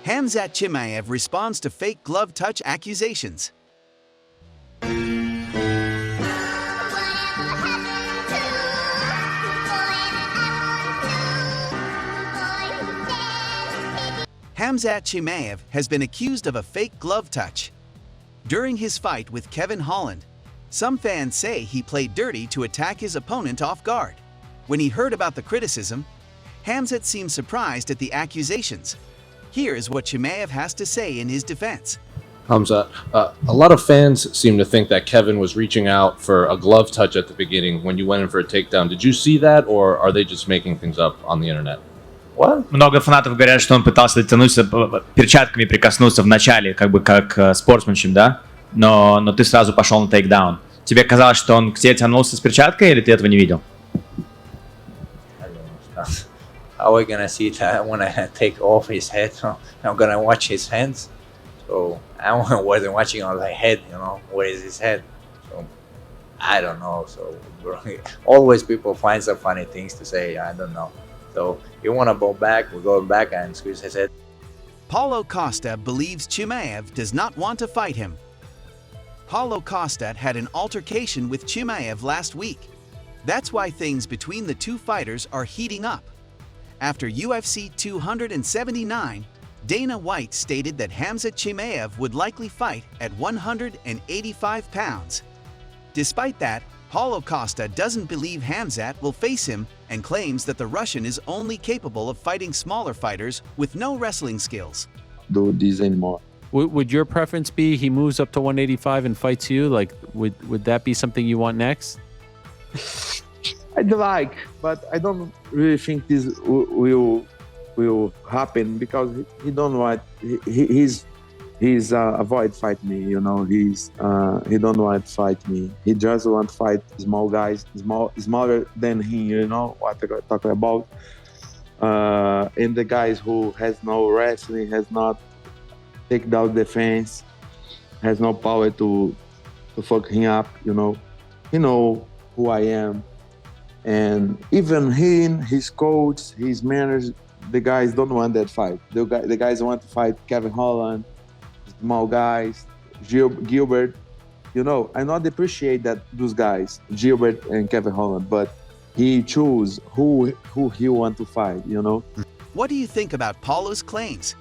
Khamzat Chimaev responds to fake glove touch accusations. Khamzat Chimaev has been accused of a fake glove touch. During his fight with Kevin Holland, some fans say he played dirty to attack his opponent off guard. When he heard about the criticism, Khamzat seemed surprised at the accusations. Here is what Chimaev has to say in his defense. Khamzat, a lot of fans seem to think that Kevin was reaching out for a glove touch at the beginning when you went in for a takedown. Did you see that, or are they just making things up on the internet? What? Много фанатов говорят, что он пытался дотянуться, перчатками прикоснуться в начале, как спортсменшип, да? Но ты сразу пошел на тейкдаун. Тебе казалось, что он к тебе тянулся с перчаткой, или ты этого не видел? How are we gonna see that when I take off his head? I'm gonna watch his hands. So I wasn't watching on the head, where is his head? So I don't know. So always people find some funny things to say. I don't know. So you want to go back, we'll go back and squeeze his head. Paulo Costa believes Chimaev does not want to fight him. Paulo Costa had an altercation with Chimaev last week. That's why things between the two fighters are heating up. After UFC 279, Dana White stated that Khamzat Chimaev would likely fight at 185 pounds. Despite that, Paulo Costa doesn't believe Khamzat will face him and claims that the Russian is only capable of fighting smaller fighters with no wrestling skills. Do this anymore. Would your preference be he moves up to 185 and fights you? Like, would that be something you want next? I'd like, but I don't really think this will happen because he don't want. He's avoid fight me. He don't want to fight me. He just want to fight small guys, smaller than him. What I'm talking about. And the guys who has no wrestling, has not take down defense, has no power to fuck him up. He know who I am, and even him, his coach, his manners, the guys don't want that fight. The guys want to fight Kevin Holland. Small guys, Gilbert, I not appreciate that those guys, Gilbert and Kevin Holland, but he choose who he want to fight, What do you think about Paulo's claims?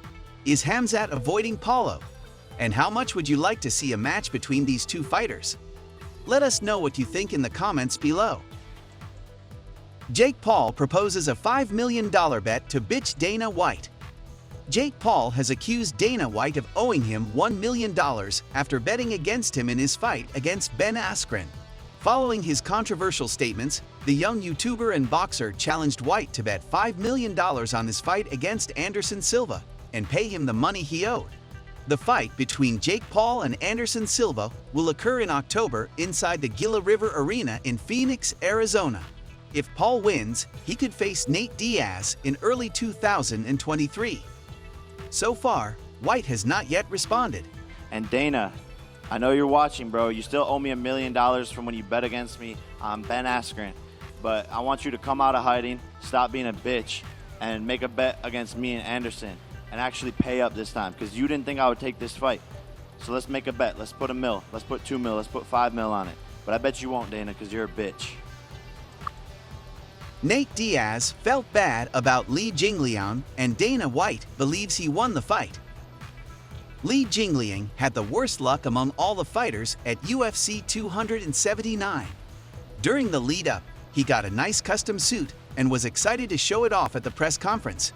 Is Khamzat avoiding Paulo? And how much would you like to see a match between these two fighters? Let us know what you think in the comments below. Jake Paul proposes a $5 million bet to bitch Dana White. Jake Paul has accused Dana White of owing him $1 million after betting against him in his fight against Ben Askren. Following his controversial statements, the young YouTuber and boxer challenged White to bet $5 million on his fight against Anderson Silva and pay him the money he owed. The fight between Jake Paul and Anderson Silva will occur in October inside the Gila River Arena in Phoenix, Arizona. If Paul wins, he could face Nate Diaz in early 2023. So far, White has not yet responded. And Dana, I know you're watching, bro. You still owe me $1 million from when you bet against me on Ben Askren. But I want you to come out of hiding, stop being a bitch, and make a bet against me and Anderson. And actually pay up this time, because you didn't think I would take this fight. So let's make a bet. Let's put $1 million. Let's put $2 million. Let's put $5 million on it. But I bet you won't, Dana, because you're a bitch. Nate Diaz felt bad about Li Jingliang, and Dana White believes he won the fight. Li Jingliang had the worst luck among all the fighters at UFC 279. During the lead-up, he got a nice custom suit and was excited to show it off at the press conference.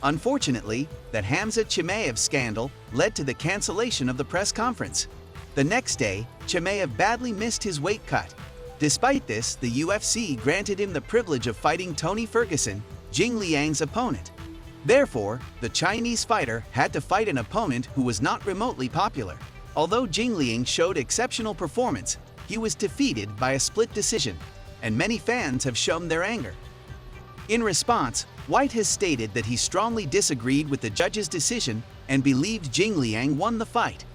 Unfortunately, that Khamzat Chimaev scandal led to the cancellation of the press conference. The next day, Chimaev badly missed his weight cut. Despite this, the UFC granted him the privilege of fighting Tony Ferguson, Jingliang's opponent. Therefore, the Chinese fighter had to fight an opponent who was not remotely popular. Although Jingliang showed exceptional performance, he was defeated by a split decision, and many fans have shown their anger. In response, White has stated that he strongly disagreed with the judge's decision and believed Jingliang won the fight.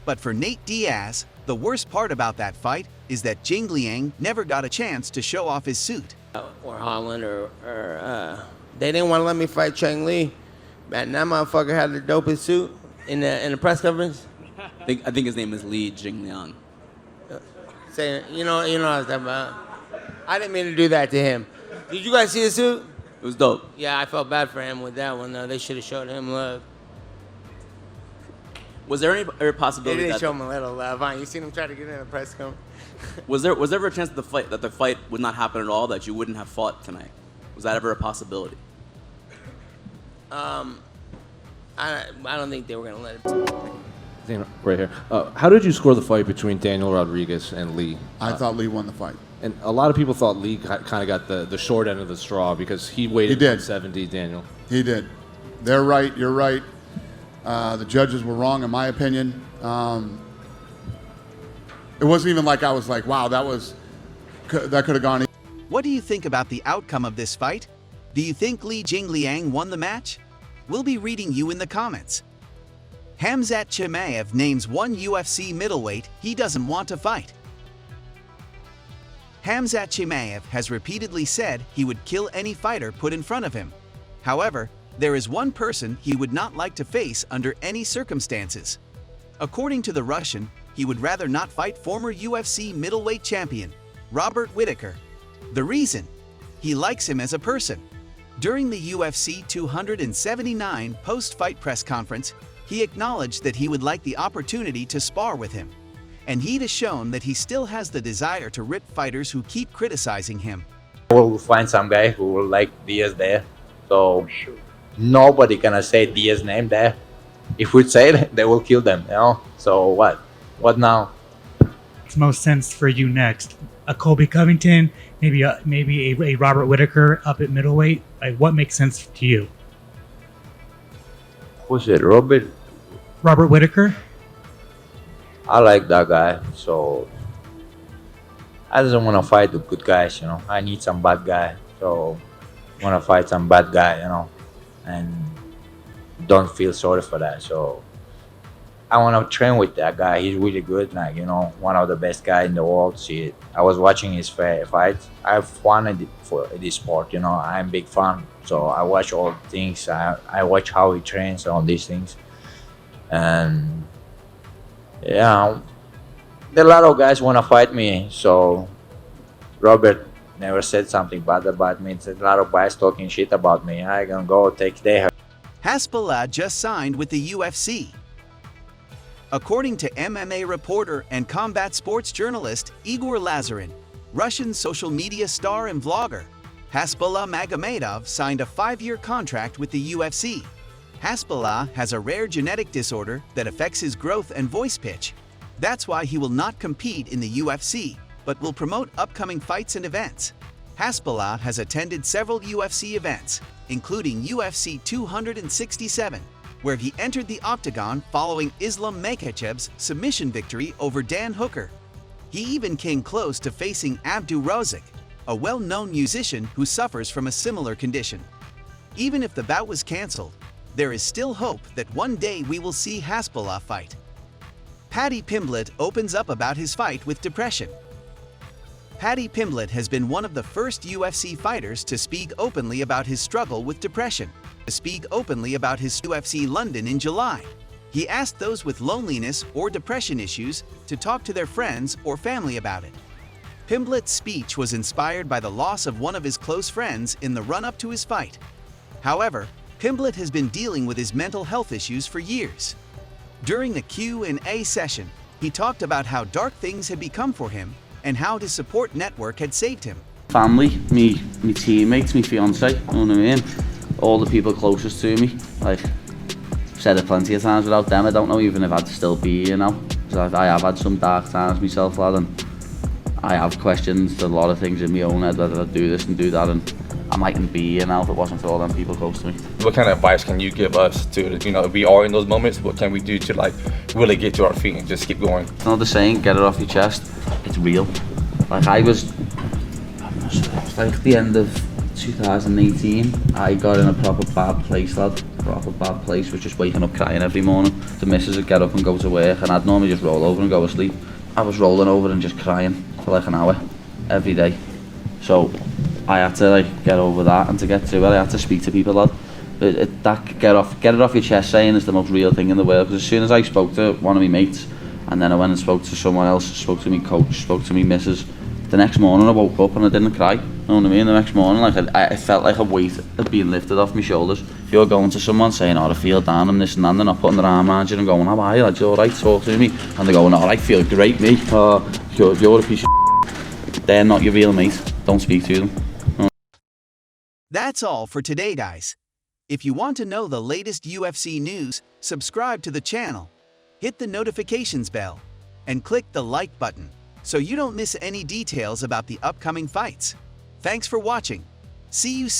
But for Nate Diaz, the worst part about that fight is that Jingliang never got a chance to show off his suit. Or Holland, they didn't want to let me fight Chang Li Man, that motherfucker had the dopest suit in the press conference. I think his name is Li Jingliang. Saying, you know what I was talking about. I didn't mean to do that to him. Did you guys see the suit? It was dope. Yeah, I felt bad for him with that one, though. They should have showed him love. Was there any They possibility didn't that show him a little love, huh? You seen him try to get in a press conference? was there ever a chance that the fight would not happen at all, that you wouldn't have fought tonight? Was that ever a possibility? I don't think they were gonna let it. Dana, right here. How did you score the fight between Daniel Rodriguez and Lee? I thought Lee won the fight. And a lot of people thought Lee kind of got the short end of the straw because he weighed 170, Daniel. He did. They're right. You're right. The judges were wrong, in my opinion. It wasn't even like I was like, wow, that could have gone. What do you think about the outcome of this fight? Do you think Li Jingliang won the match? We'll be reading you in the comments. Khamzat Chimaev names one UFC middleweight he doesn't want to fight. Khamzat Chimaev has repeatedly said he would kill any fighter put in front of him. However, there is one person he would not like to face under any circumstances. According to the Russian, he would rather not fight former UFC middleweight champion, Robert Whittaker. The reason? He likes him as a person. During the UFC 279 post-fight press conference, he acknowledged that he would like the opportunity to spar with him. And he has shown that he still has the desire to rip fighters who keep criticizing him. We'll find some guy who will like Diaz there. So nobody gonna say Diaz's name there. If we say it, they will kill them, you know? So what? What now? Makes most sense for you next? A Colby Covington, maybe a Robert Whittaker up at middleweight? Like, what makes sense to you? Who's it, Robert? Robert Whittaker? I like that guy, so I just want to fight the good guys, you know. I need some bad guy, so I want to fight some bad guy, you know, and don't feel sorry for that. So I want to train with that guy. He's really good, like, you know, one of the best guys in the world. See, I was watching his fights. I've wanted it for this sport, you know. I'm a big fan, so I watch all things. I watch how he trains, all these things, and yeah, a lot of guys want to fight me. So Robert never said something bad about me. It's a lot of guys talking shit about me. I can go take their. Hasbulla just signed with the UFC. According to MMA reporter and combat sports journalist Igor Lazorin, Russian social media star and vlogger, Hasbulla Magomedov signed a 5-year contract with the UFC. Hasbulla has a rare genetic disorder that affects his growth and voice pitch. That's why he will not compete in the UFC, but will promote upcoming fights and events. Hasbulla has attended several UFC events, including UFC 267, where he entered the octagon following Islam Makhachev's submission victory over Dan Hooker. He even came close to facing Abdu Rozik, a well-known musician who suffers from a similar condition. Even if the bout was cancelled, there is still hope that one day we will see Hasbulla fight. Paddy Pimblett opens up about his fight with depression. Paddy Pimblett has been one of the first UFC fighters to speak openly about his struggle with depression. To speak openly about his UFC London in July, he asked those with loneliness or depression issues to talk to their friends or family about it. Pimblett's speech was inspired by the loss of one of his close friends in the run-up to his fight. However, Pimblett has been dealing with his mental health issues for years. During the Q&A session, he talked about how dark things had become for him and how his support network had saved him. Family, me teammates, me fiance, you know what I mean? All the people closest to me. Like, I've said it plenty of times, without them I don't know even if I'd still be here now. Because I have had some dark times myself, lad, and I have questioned a lot of things in my own head, whether I'd do this and do that, and I mightn't be here now if it wasn't for all them people close to me. What kind of advice can you give us to, you know, if we are in those moments, what can we do to, like, really get to our feet and just keep going? You know the saying, get it off your chest, it's real. Like, it was like the end of 2018, I got in a proper bad place, lad. Proper bad place, was just waking up crying every morning. The missus would get up and go to work, and I'd normally just roll over and go to sleep. I was rolling over and just crying for like an hour every day. So I had to like get over that, and to get through it I had to speak to people, lad. Get it off your chest saying is the most real thing in the world. Because as soon as I spoke to one of my mates, and then I went and spoke to someone else, spoke to my coach, spoke to my missus, the next morning I woke up and I didn't cry. You know what I mean? The next morning, like I felt like a weight had been lifted off my shoulders. If you're going to someone saying, "Oh, I feel down," and this and that, they're not putting their arm around you and going, "How are you? You all right? Talk to me." And they're going, "Oh, I feel great, mate. You're a piece of." They're not your real mate. Don't speak to them. That's all for today, guys. If you want to know the latest UFC news, subscribe to the channel, hit the notifications bell, and click the like button so you don't miss any details about the upcoming fights. Thanks for watching. See you soon.